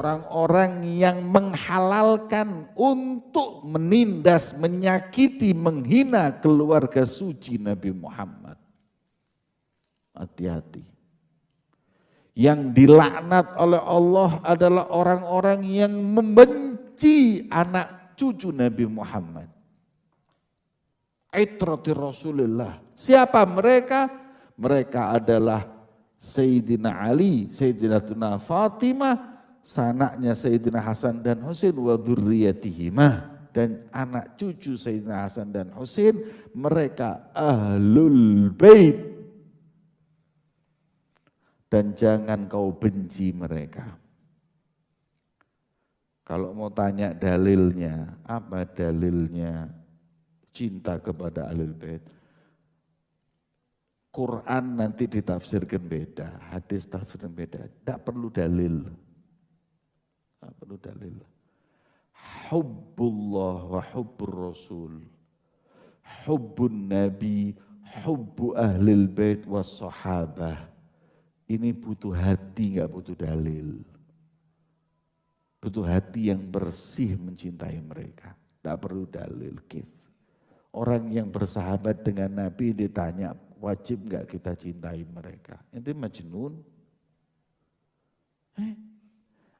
orang-orang yang menghalalkan untuk menindas, menyakiti, menghina keluarga suci Nabi Muhammad. Hati-hati. Yang dilaknat oleh Allah adalah orang-orang yang membenci anak cucu Nabi Muhammad. Aitrati Rasulullah. Siapa mereka? Mereka adalah Sayyidina Ali, Sayyidina Fatimah, sanaknya Sayyidina Hasan dan Husain wa dzurriyyatihima, dan anak cucu Sayyidina Hasan dan Husain, mereka ahlul bait. Dan jangan kau benci mereka. Kalau mau tanya dalilnya, apa dalilnya cinta kepada ahlul bait? Quran nanti ditafsirkan beda, hadis tafsirkan beda. Tidak perlu dalil. Tidak perlu dalil. Hubbullah wa hubbur rasul. Hubbun nabi, hubbu ahlil bait was sahabah. Ini butuh hati, enggak butuh dalil. Butuh hati yang bersih mencintai mereka. Tidak perlu dalil. Orang yang bersahabat dengan Nabi ditanya, wajib enggak kita cintai mereka? Ente majnun?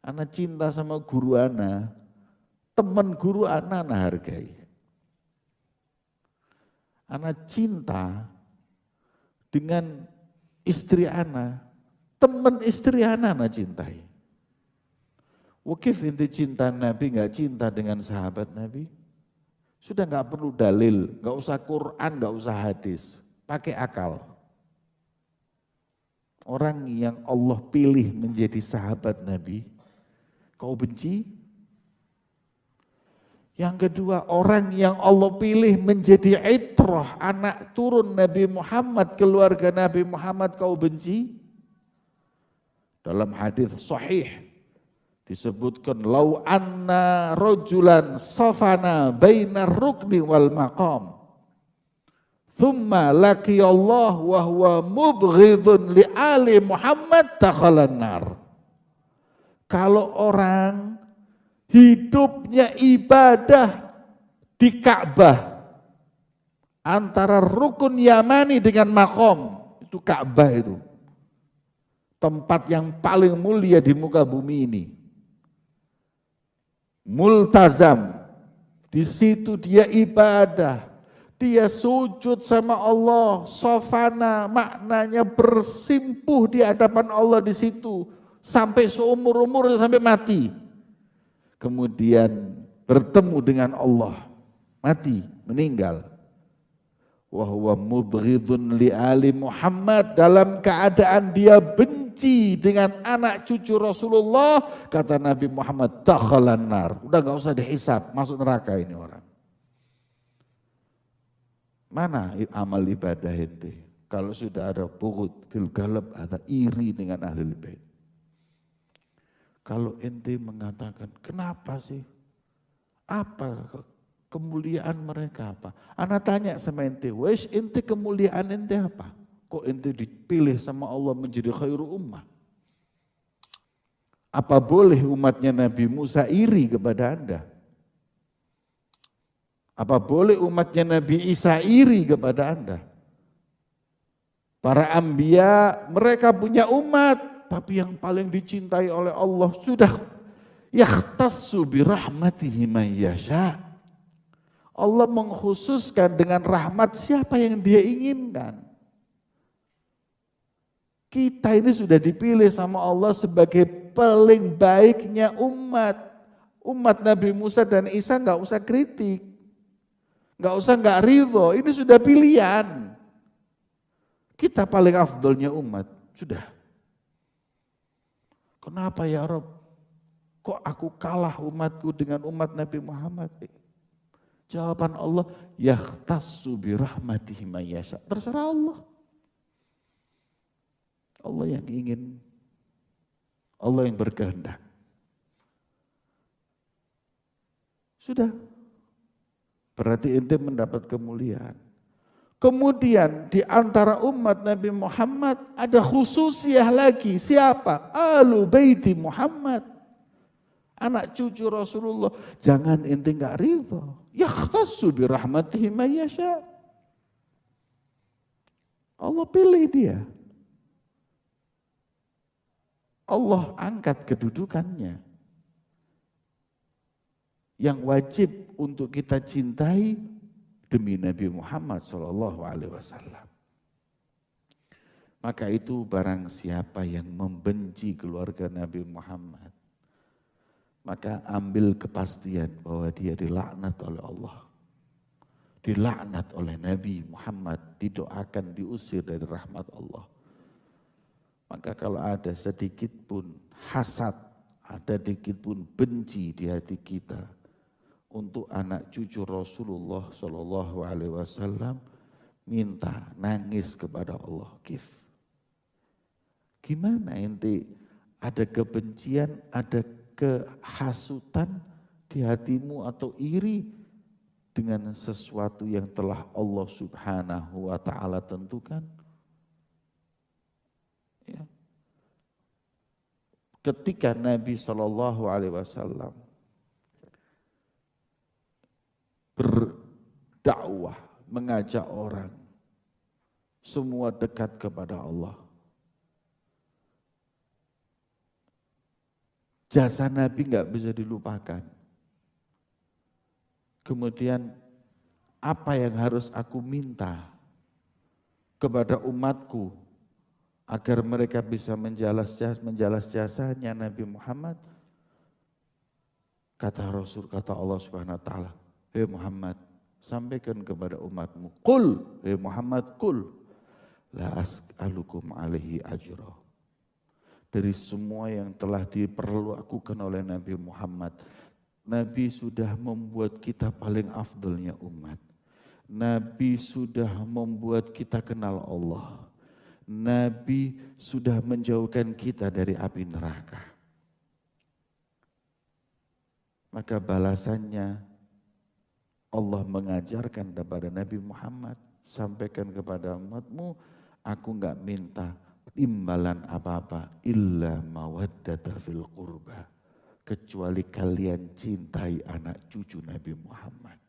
Anak cinta sama guru anak, teman guru anak hargai. Anak cinta dengan istri anak, teman istri anak cintai. Wakif ente cinta Nabi, enggak cinta dengan sahabat Nabi? Sudah enggak perlu dalil, enggak usah Quran, enggak usah hadis. Pakai akal. Orang yang Allah pilih menjadi sahabat Nabi, kau benci? Yang kedua, orang yang Allah pilih menjadi itrah, anak turun Nabi Muhammad, keluarga Nabi Muhammad, kau benci? Dalam hadis sahih disebutkan, lau anna rajulan safana bainar rukni wal maqam, thumma laqiyallah wa huwa mubghidun li ali Muhammad dakhalan nar. Kalau orang hidupnya ibadah di Ka'bah, antara rukun Yamani dengan Maqam, itu Ka'bah itu tempat yang paling mulia di muka bumi ini. Multazam, di situ dia ibadah. Dia sujud sama Allah, sofana, maknanya bersimpuh di hadapan Allah di situ sampai seumur-umur, sampai mati. Kemudian bertemu dengan Allah, mati, meninggal. Wa huwa mubghidun li ali Muhammad, dalam keadaan dia benci dengan anak cucu Rasulullah, kata Nabi Muhammad, dakhalan nar. Udah enggak usah dihisab, masuk neraka ini orang. Mana amal ibadah ente? Kalau sudah ada bughd fil qalb, ada iri dengan ahlul bait. Kalau ente mengatakan, kenapa sih? Apa kemuliaan mereka apa? Ana tanya sama ente, wes ente kemuliaan ente apa? Kok ente dipilih sama Allah menjadi khairu ummah? Apa boleh umatnya Nabi Musa iri kepada anda? Apa boleh umatnya Nabi Isa iri kepada anda? Para anbiya, mereka punya umat, tapi yang paling dicintai oleh Allah sudah yakhtassu bi rahmatihi man yasha. Allah mengkhususkan dengan rahmat siapa yang dia inginkan. Kita ini sudah dipilih sama Allah sebagai paling baiknya umat. Umat Nabi Musa dan Isa enggak usah kritik. Enggak ridho, ini sudah pilihan. Kita paling afdolnya umat, sudah. Kenapa ya Rob? Kok aku kalah umatku dengan umat Nabi Muhammad? Jawaban Allah, yakhtassu bi rahmatihi man yasha. Terserah Allah. Allah yang ingin, Allah yang berkehendak. Sudah. Berarti ente mendapat kemuliaan. Kemudian di antara umat Nabi Muhammad ada khususiyah lagi. Siapa? Ahlu baiti Muhammad. Anak cucu Rasulullah, jangan ente enggak ridha. Yakhtassu bi rahmatihi may yasha. Allah pilih dia. Allah angkat kedudukannya. Yang wajib untuk kita cintai demi Nabi Muhammad SAW. Maka itu barang siapa yang membenci keluarga Nabi Muhammad, maka ambil kepastian bahwa dia dilaknat oleh Allah. Dilaknat oleh Nabi Muhammad, didoakan diusir dari rahmat Allah. Maka kalau ada sedikit pun hasad, ada sedikit pun benci di hati kita untuk anak cucu Rasulullah SAW, minta, nangis kepada Allah. Gimana ente ada kebencian, ada kehasutan di hatimu atau iri dengan sesuatu yang telah Allah Subhanahu wa ta'ala tentukan? Ya. Ketika Nabi SAW berdakwah, mengajak orang semua dekat kepada Allah, jasa Nabi enggak bisa dilupakan. Kemudian apa yang harus aku minta kepada umatku agar mereka bisa menjalas jasanya Nabi Muhammad? Kata Rasul, kata Allah Subhanahu wa taala, "Hei Muhammad, sampaikan kepada umatmu, qul, hei Muhammad, qul, la as'alukum alaihi ajra." Dari semua yang telah diperlakukan oleh Nabi Muhammad, Nabi sudah membuat kita paling afdalnya umat. Nabi sudah membuat kita kenal Allah. Nabi sudah menjauhkan kita dari api neraka. Maka balasannya Allah mengajarkan kepada Nabi Muhammad, sampaikan kepada umatmu, aku enggak minta imbalan apa-apa illa mawaddata fil qurba, kecuali kalian cintai anak cucu Nabi Muhammad.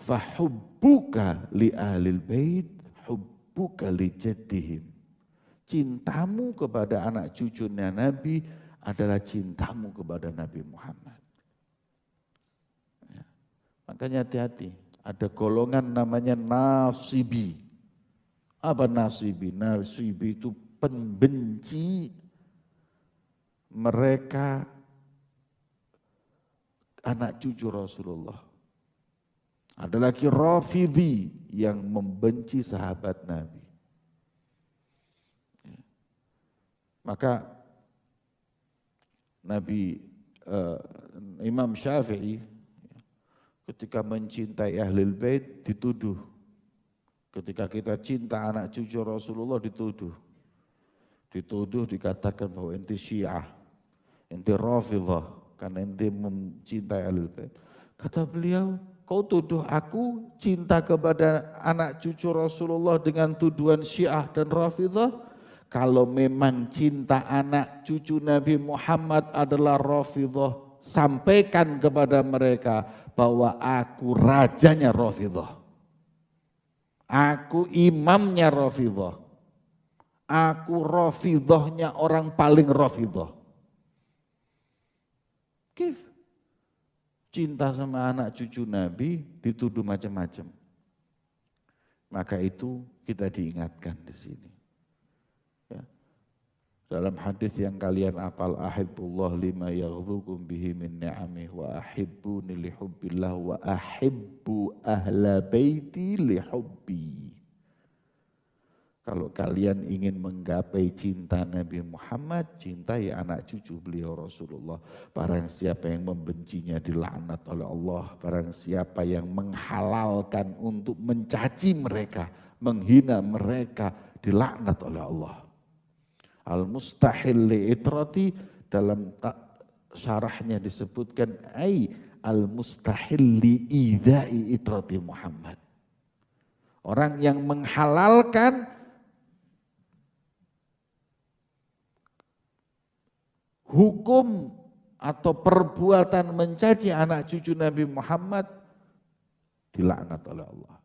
Fahubbuka li ahlil bait hubbuka li jaddihim. Cintamu kepada anak cucunya Nabi adalah cintamu kepada Nabi Muhammad. Ya. Makanya hati-hati, ada golongan namanya nasibi. Apa nasibi? Nasibi itu pembenci mereka anak cucu Rasulullah. Ada lagi Rafidhi yang membenci sahabat Nabi. Maka Imam Syafi'i ketika mencintai Ahlul Bait dituduh. Ketika kita cinta anak cucu Rasulullah dituduh. Dituduh, dikatakan bahwa ente Syiah, ente Rafidhah, karena ente mencintai Ahlul Bait. Kata beliau, kau tuduh aku cinta kepada anak cucu Rasulullah dengan tuduhan Syiah dan Rafidhah? Kalau memang cinta anak cucu Nabi Muhammad adalah Rafidhah, sampaikan kepada mereka bahwa aku rajanya Rafidhah. Aku imamnya Rafidhah. Aku Rafidhahnya orang paling Rafidhah. Cinta sama anak cucu Nabi dituduh macam-macam. Maka itu kita diingatkan di sini. Ya. Dalam hadis yang kalian hafal, ahibbullah lima yaghzukum bihi min ni'amih wa ahibbuni li hubbillah wa ahibbu ahla baiti li hubbi. Kalau kalian ingin menggapai cinta Nabi Muhammad, cintai anak cucu beliau Rasulullah. Barang siapa yang membencinya dilaknat oleh Allah. Barang siapa yang menghalalkan untuk mencaci mereka, menghina mereka, dilaknat oleh Allah. Al-mustahil li'itrati, dalam syarahnya disebutkan al-mustahil li'idha'i itrati Muhammad. Orang yang menghalalkan hukum atau perbuatan mencaci anak cucu Nabi Muhammad dilaknat oleh Allah.